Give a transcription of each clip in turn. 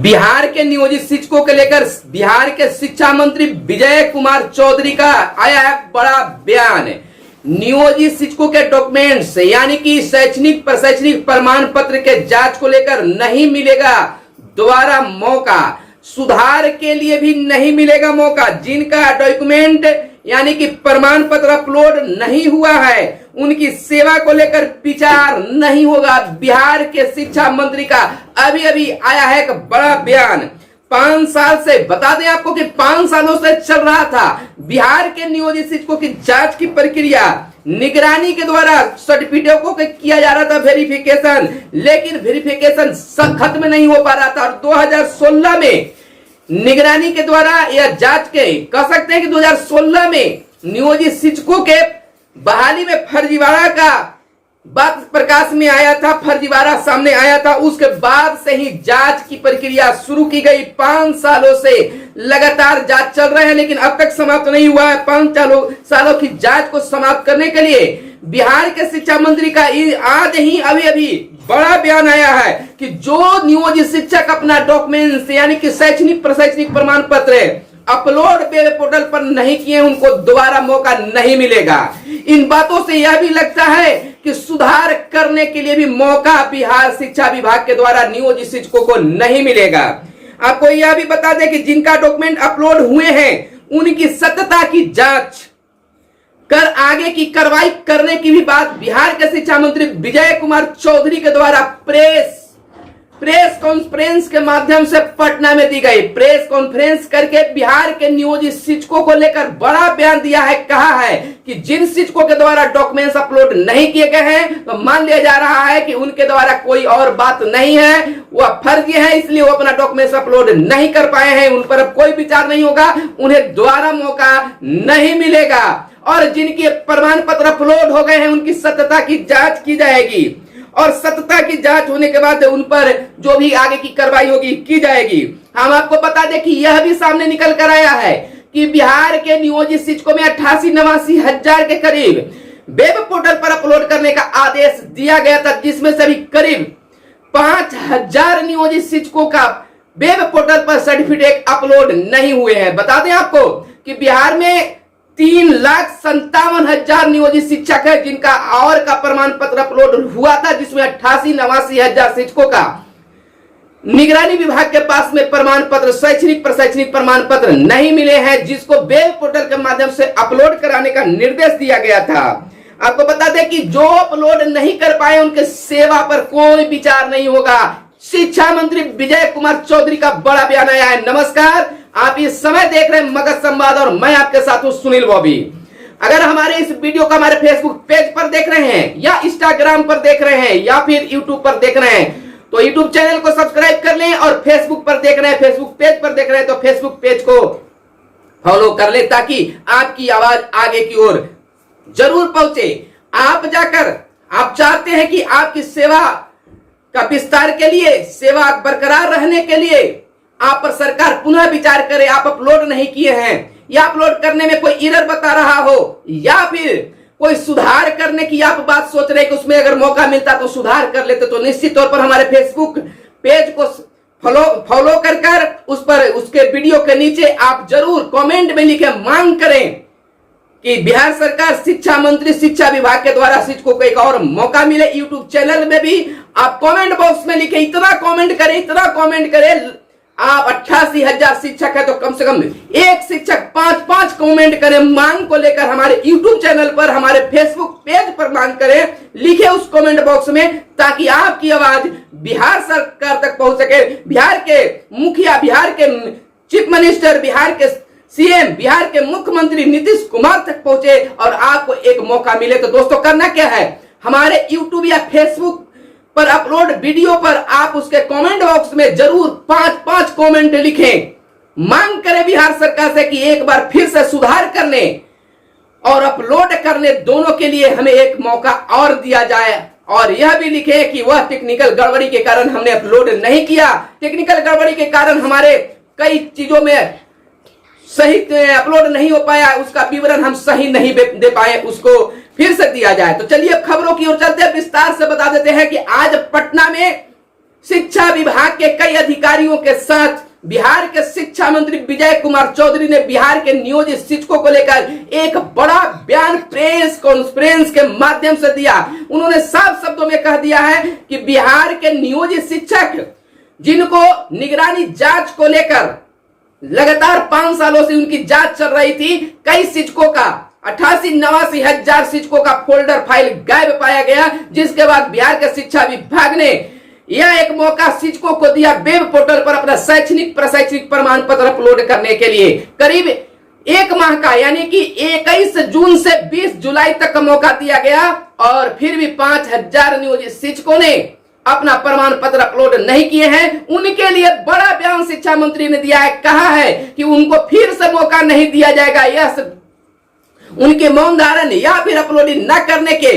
बिहार के नियोजित शिक्षकों को लेकर बिहार के शिक्षा मंत्री विजय कुमार चौधरी का आया है बड़ा बयान। नियोजित शिक्षकों के डॉक्यूमेंट्स यानी कि शैक्षणिक प्रशैक्षणिक प्रमाण पत्र के जांच को लेकर नहीं मिलेगा दोबारा मौका, सुधार के लिए भी नहीं मिलेगा मौका। जिनका डॉक्यूमेंट यानी कि प्रमाण पत्र अपलोड नहीं हुआ है उनकी सेवा को लेकर विचार नहीं होगा। बिहार के शिक्षा मंत्री का अभी अभी आया है एक बड़ा बयान। 5 साल से बता दें आपको कि 5 सालों से चल रहा था बिहार के नियोजित शिक्षकों की जांच की प्रक्रिया। निगरानी के द्वारा सर्टिफिकेटों को किया जा रहा था वेरिफिकेशन, लेकिन वेरिफिकेशन खत्म नहीं हो पा रहा था। और 2016 में निगरानी के द्वारा या जांच के कह सकते हैं कि 2016 में नियोजित शिक्षकों के बहाली में फर्जीवाड़ा का बात प्रकाश में आया था, फर्जीवाड़ा सामने आया था। उसके बाद से ही जांच की प्रक्रिया शुरू की गई। 5 सालों से लगातार जांच चल रहे हैं, लेकिन अब तक समाप्त नहीं हुआ है। 5 सालों की जांच को समाप्त करने के लिए बिहार के शिक्षा मंत्री का आज ही अभी अभी बड़ा बयान आया है कि जो नियोजित शिक्षक अपना डॉक्यूमेंट्स यानी कि शैक्षणिक प्रशैक्षणिक प्रमाण पत्र अपलोड वेब पोर्टल पर नहीं किए उनको दोबारा मौका नहीं मिलेगा। इन बातों से यह भी लगता है कि सुधार करने के लिए भी मौका बिहार शिक्षा विभाग के द्वारा नियोजित शिक्षकों को नहीं मिलेगा। आपको यह भी बता दें कि जिनका डॉक्यूमेंट अपलोड हुए हैं उनकी सत्यता की जांच कर आगे की कार्रवाई करने की भी बात बिहार के शिक्षा मंत्री विजय कुमार चौधरी के द्वारा प्रेस कॉन्फ्रेंस के माध्यम से पटना में दी गई। प्रेस कॉन्फ्रेंस करके बिहार के नियोजित शिक्षकों को लेकर बड़ा बयान दिया है। कहा है कि जिन शिक्षकों के द्वारा डॉक्यूमेंट्स अपलोड नहीं किए गए हैं तो मान लिया जा रहा है कि उनके द्वारा कोई और बात नहीं है, वह फर्जी है, इसलिए वो अपना डॉक्यूमेंट्स अपलोड नहीं कर पाए हैं। उन पर अब कोई विचार नहीं होगा, उन्हें दोबारा मौका नहीं मिलेगा। और जिनके प्रमाण पत्र अपलोड हो गए हैं उनकी सत्यता की जांच की जाएगी और सत्यता की जांच होने के बाद उन पर जो भी आगे की कार्रवाई होगी की जाएगी। हम आपको बता दें कि यह भी सामने निकल कर आया है कि बिहार के नियोजित शिक्षकों में 88-89 हजार के करीब वेब पोर्टल पर अपलोड करने का आदेश दिया गया था, जिसमें से भी करीब 5000 नियोजित शिक्षकों का वेब पोर्टल पर सर्टिफिकेट अपलोड नहीं हुए हैं। बता दें आपको कि बिहार में 3,57,000 नियोजित शिक्षक है जिनका और का प्रमाण पत्र अपलोड हुआ था, जिसमें 88-89 हजार शिक्षकों का निगरानी विभाग के पास में प्रमाण पत्र शैक्षणिक प्रशैक्षणिक प्रमाण पत्र नहीं मिले हैं, जिसको वेब पोर्टल के माध्यम से अपलोड कराने का निर्देश दिया गया था। आपको बता दें कि जो अपलोड नहीं कर पाए उनके सेवा पर कोई विचार नहीं होगा। शिक्षा मंत्री विजय कुमार चौधरी का बड़ा बयान आया है। नमस्कार, आप इस समय देख रहे हैं मगध संवाद और मैं आपके साथ हूं सुनील बॉबी। अगर हमारे इस वीडियो को हमारे फेसबुक पेज पर देख रहे हैं या इंस्टाग्राम पर देख रहे हैं या फिर यूट्यूब पर देख रहे हैं तो यूट्यूब चैनल को सब्सक्राइब कर लें, और फेसबुक पर देख रहे हैं फेसबुक पेज पर देख रहे हैं तो फेसबुक पेज को फॉलो कर लें ताकि आपकी आवाज आगे की ओर जरूर पहुंचे। आप जाकर आप चाहते हैं कि आपकी सेवा का विस्तार के लिए, सेवा बरकरार रहने के लिए आप पर सरकार पुनः विचार करे। आप अपलोड नहीं किए हैं या अपलोड करने में कोई एरर बता रहा हो या फिर कोई सुधार करने की आप बात सोच रहे हैं कि उसमें अगर मौका मिलता तो सुधार कर लेते, तो निश्चित तौर पर हमारे फेसबुक पेज को फॉलो कर उस पर उसके वीडियो के नीचे आप जरूर कमेंट में लिखे मांग करें कि बिहार सरकार शिक्षा मंत्री शिक्षा विभाग के द्वारा शिक्षकों को एक और मौका मिले। यूट्यूब चैनल में भी आप कमेंट बॉक्स में लिखे, इतना कमेंट करें। आप 88,000 शिक्षक है तो कम से कम एक शिक्षक 5-5 कमेंट करें, मांग को लेकर हमारे यूट्यूब चैनल पर हमारे फेसबुक पेज पर मांग करें, लिखे उस कमेंट बॉक्स में ताकि आपकी आवाज बिहार सरकार तक पहुंच सके। बिहार के मुखिया, बिहार के चीफ मिनिस्टर, बिहार के सीएम, बिहार के मुख्यमंत्री नीतीश कुमार तक पहुंचे और आपको एक मौका मिले। तो दोस्तों करना क्या है, हमारे यूट्यूब या फेसबुक पर अपलोड वीडियो पर आप उसके कमेंट बॉक्स में जरूर 5-5 कमेंट लिखें, मांग करें बिहार सरकार से कि एक बार फिर से सुधार करने और अपलोड करने दोनों के लिए हमें एक मौका और दिया जाए। और यह भी लिखे कि वह टेक्निकल गड़बड़ी के कारण हमने अपलोड नहीं किया, टेक्निकल गड़बड़ी के कारण हमारे कई चीजों में सही अपलोड नहीं हो पाया, उसका विवरण हम सही नहीं दे पाए, उसको फिर से दिया जाए। तो चलिए खबरों की ओर चलते हैं, विस्तार से बता देते हैं कि आज पटना में शिक्षा विभाग के कई अधिकारियों के साथ बिहार के शिक्षा मंत्री विजय कुमार चौधरी ने बिहार के नियोजित शिक्षकों को लेकर एक बड़ा बयान प्रेस कॉन्फ्रेंस के माध्यम से दिया। उन्होंने साफ शब्दों में कह दिया है कि बिहार के नियोजित शिक्षक जिनको निगरानी जांच को लेकर लगातार 5 सालों से उनकी जांच चल रही थी, कई शिक्षकों का 88-89 हजार शिक्षकों का फोल्डर फाइल गायब पाया गया, जिसके बाद बिहार के शिक्षा विभाग ने यह एक मौका शिक्षकों को दिया वेब पोर्टल पर अपना शैक्षणिक प्रशैक्षणिक प्रमाण पत्र अपलोड करने के लिए। करीब एक माह का यानी कि 21 जून से 20 जुलाई तक का मौका दिया गया और फिर भी 5000 नियोजित शिक्षकों ने अपना प्रमाण पत्र अपलोड नहीं किए हैं। उनके लिए बड़ा बयान शिक्षा मंत्री ने दिया है, कहा है कि उनको फिर से मौका नहीं दिया जाएगा। यह उनके मौन धारण या फिर अपलोडिंग न करने के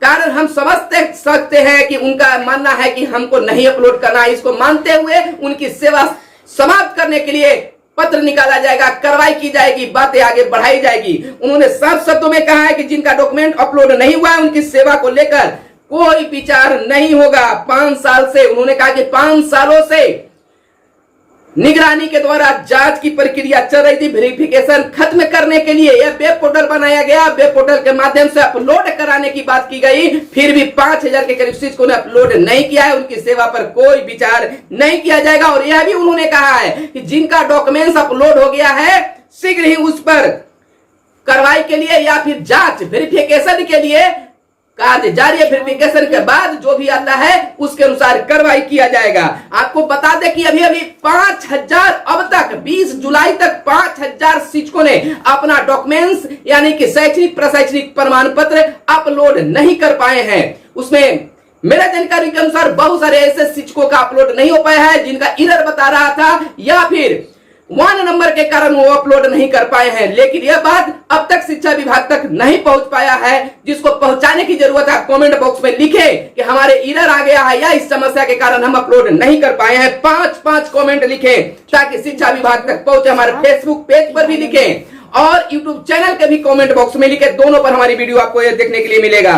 कारण हम समझ सकते हैं कि उनका मानना है कि हमको नहीं अपलोड करना। इसको मानते हुए उनकी सेवा समाप्त करने के लिए पत्र निकाला जाएगा, कार्रवाई की जाएगी, बातें आगे बढ़ाई जाएगी। उन्होंने साफ शब्दों में कहा है कि जिनका डॉक्यूमेंट अपलोड नहीं हुआ है उनकी सेवा को लेकर कोई विचार नहीं होगा। 5 साल से उन्होंने कहा कि 5 सालों से निगरानी के द्वारा जांच की प्रक्रिया चल रही थी। वेरिफिकेशन खत्म करने के लिए यह वेब पोर्टल बनाया गया, वेब पोर्टल के माध्यम से अपलोड कराने की बात की गई, फिर भी 5000 के करीब शिक्षकों ने अपलोड नहीं किया है। उनकी सेवा पर कोई विचार नहीं किया जाएगा। और यह भी उन्होंने कहा है कि जिनका डॉक्यूमेंट्स अपलोड हो गया है शीघ्र ही उस पर कार्रवाई के लिए या फिर जांच वेरिफिकेशन के लिए कार्य जारी है। वेरिफिकेशन के बाद जो भी आता है उसके अनुसार कार्रवाई किया जाएगा। आपको बता दें कि अभी 5000 अब तक 20 जुलाई तक 5000 शिक्षकों ने अपना डॉक्यूमेंट्स यानी कि शैक्षणिक प्रशैक्षणिक प्रमाण पत्र अपलोड नहीं कर पाए हैं। उसमें मेरा जानकारी के अनुसार बहुत सारे ऐसे शिक्षकों का अपलोड नहीं हो पाया है जिनका एरर बता रहा था या फिर 1 नंबर के कारण वो अपलोड नहीं कर पाए हैं। लेकिन यह बात अब तक शिक्षा विभाग तक नहीं पहुंच पाया है, जिसको पहुंचाने की जरूरत है। कमेंट बॉक्स में लिखें कि हमारे एरर आ गया है या इस समस्या के कारण हम अपलोड नहीं कर पाए हैं। 5 कमेंट लिखें ताकि शिक्षा विभाग तक पहुंचे। हमारे फेसबुक पेज पर भी लिखें और यूट्यूब चैनल के भी कमेंट बॉक्स में लिखें। दोनों पर हमारी वीडियो आपको यह देखने के लिए मिलेगा।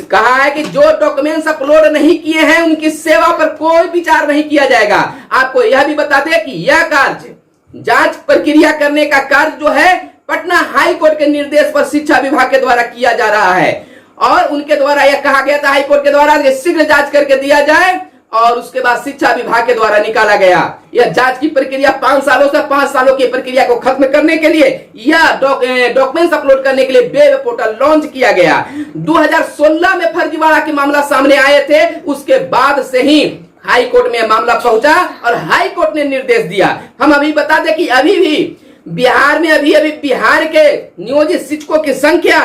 कहा है कि जो डॉक्यूमेंट्स अपलोड नहीं किए हैं उनकी सेवा पर कोई विचार नहीं किया जाएगा। आपको यह भी बता दें कि यह कार्य जांच प्रक्रिया करने का कार्य जो है पटना हाई कोर्ट के निर्देश पर शिक्षा विभाग के द्वारा किया जा रहा है और उनके द्वारा यह कहा गया था हाई कोर्ट के द्वारा कि शीघ्र जांच करके दिया जाए और उसके बाद शिक्षा विभाग के द्वारा निकाला गया। यह जांच की प्रक्रिया 5 सालों से 5 सालों की प्रक्रिया को खत्म करने के लिए यह डॉक्यूमेंट्स अपलोड करने के लिए वेब पोर्टल लॉन्च किया गया। 2016 में फर्जीवाड़ा के मामला सामने आए थे, उसके बाद से ही हाई कोर्ट में मामला पहुंचा और हाई कोर्ट ने निर्देश दिया। हम अभी बता दें कि अभी भी बिहार में अभी बिहार के नियोजित शिक्षकों की संख्या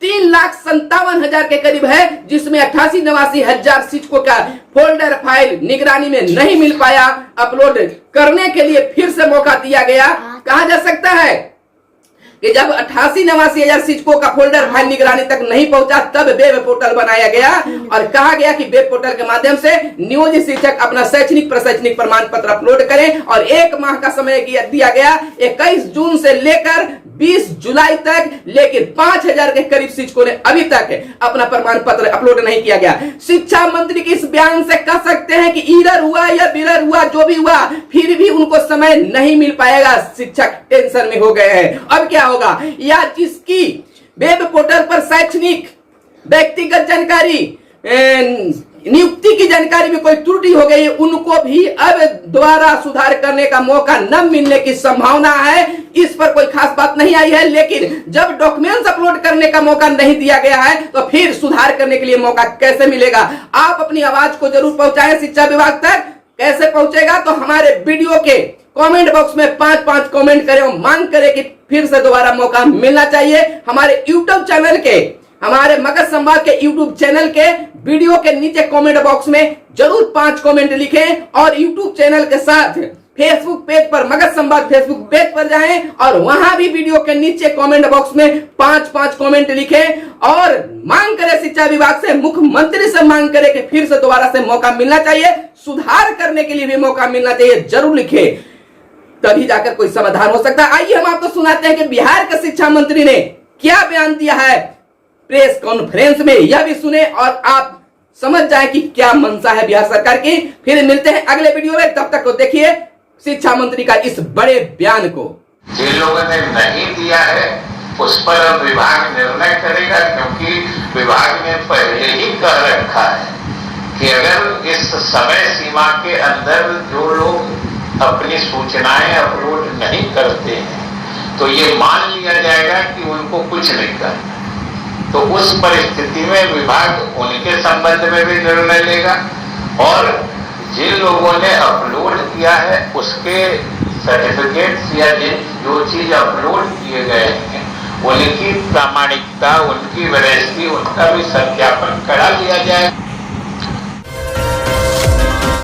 3,57,000 के करीब है, जिसमें 88-89 हजार शिक्षकों का फोल्डर फाइल निगरानी में नहीं मिल पाया। अपलोड करने के लिए फिर से मौका दिया गया। कहा जा सकता है कि जब 88-89 हजार शिक्षकों का फोल्डर फाइल निगरानी तक नहीं पहुंचा तब वेब पोर्टल बनाया गया और कहा गया कि वेब पोर्टल के माध्यम से नियोजित शिक्षक अपना शैक्षणिक प्रशैक्षणिक प्रमाण पत्र अपलोड करें और 1 माह का समय दिया गया 21 जून से लेकर 20 जुलाई तक। लेकिन 5000 के करीब शिक्षकों ने अभी तक अपना प्रमाण पत्र अपलोड नहीं किया गया। शिक्षा मंत्री के इस बयान से कह सकते हैं कि एरर हुआ या बिरर हुआ जो भी हुआ फिर भी उनको समय नहीं मिल पाएगा। शिक्षक टेंशन में हो गए हैं। अब क्या होगा या जिसकी वेब पोर्टल पर शैक्षणिक व्यक्तिगत जानकारी नियुक्ति की जानकारी में कोई त्रुटि हो गई उनको भी अब दोबारा सुधार करने का मौका न मिलने की संभावना है। इस पर कोई खास बात नहीं आई है, लेकिन जब डॉक्यूमेंट्स अपलोड करने का मौका नहीं दिया गया है तो फिर सुधार करने के लिए मौका कैसे मिलेगा। आप अपनी आवाज को जरूर पहुंचाएं शिक्षा विभाग तक। कैसे पहुंचेगा तो हमारे वीडियो के कमेंट बॉक्स में 5 कमेंट करें और मांग करें कि फिर से दोबारा मौका मिलना चाहिए। हमारे यूट्यूब चैनल के हमारे मगध संवाद के यूट्यूब चैनल के वीडियो के नीचे कमेंट बॉक्स में जरूर 5 कमेंट लिखें और यूट्यूब चैनल के साथ फेसबुक पेज पर मगध संवाद फेसबुक पेज पर जाएं और वहां भी वीडियो के नीचे कमेंट बॉक्स में 5 कमेंट लिखें और मांग करें शिक्षा विभाग से, मुख्यमंत्री से मांग करें कि फिर से दोबारा से मौका मिलना चाहिए, सुधार करने के लिए भी मौका मिलना चाहिए। जरूर लिखें, तभी जाकर कोई समाधान हो सकता है। आइए हम आपको सुनाते हैं कि बिहार के शिक्षा मंत्री ने क्या बयान दिया है प्रेस कॉन्फ्रेंस में, यह भी सुने और आप समझ जाए कि क्या मंशा है बिहार सरकार की। फिर मिलते हैं अगले वीडियो में, तब तक को देखिए शिक्षा मंत्री का इस बड़े बयान को। जिन लोगों ने नहीं दिया है उस पर अब विभाग निर्णय करेगा, क्योंकि विभाग ने पहले ही कह रखा है कि अगर इस समय सीमा के अंदर जो लोग अपनी सूचनाएं अपलोड नहीं करते हैं तो ये मान लिया जाएगा कि उनको कुछ नहीं करना। तो उस परिस्थिति में विभाग उनके संबंध में भी निर्णय लेगा और जिन लोगों ने अपलोड किया है उसके सर्टिफिकेट्स या जो चीज अपलोड किए गए हैं उनकी प्रामाणिकता, उनकी वैलिडिटी, उनका भी सत्यापन करा लिया जाए।